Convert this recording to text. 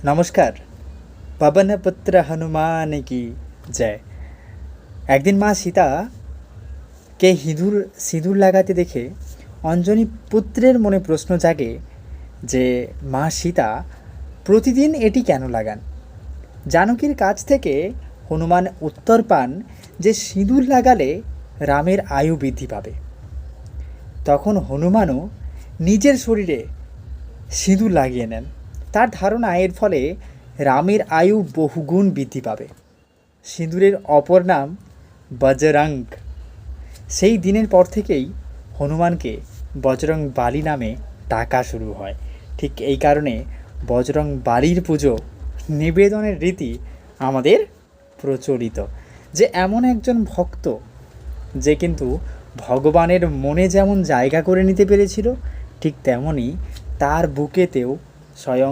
নমস্কার। পবনপুত্র হনুমান কি জয়। একদিন মা সীতাকে সিঁদুর লাগাতে দেখে অঞ্জনী পুত্রের মনে প্রশ্ন জাগে যে মা সীতা প্রতিদিন এটি কেন লাগান। জানকীর কাছ থেকে হনুমান উত্তর পান যে সিঁদুর লাগালে রামের আয়ু বৃদ্ধি পাবে। তখন হনুমানও নিজের শরীরে সিঁদুর লাগিয়ে নেন। তার ধারণা এর ফলে রামের আয়ু বহুগুণ বৃদ্ধি পাবে। সিঁদুরের অপর নাম বজরং। সেই দিনের পর থেকেই হনুমানকে বজরং বালি নামে ডাকা শুরু হয়। ঠিক এই কারণে বজরং বালির পুজো নিবেদনের রীতি আমাদের প্রচলিত। যে এমন একজন ভক্ত যে কিন্তু ভগবানের মনে যেমন জায়গা করে নিতে পেরেছিল, ঠিক তেমনই তার বুকেতেও স্বয়ং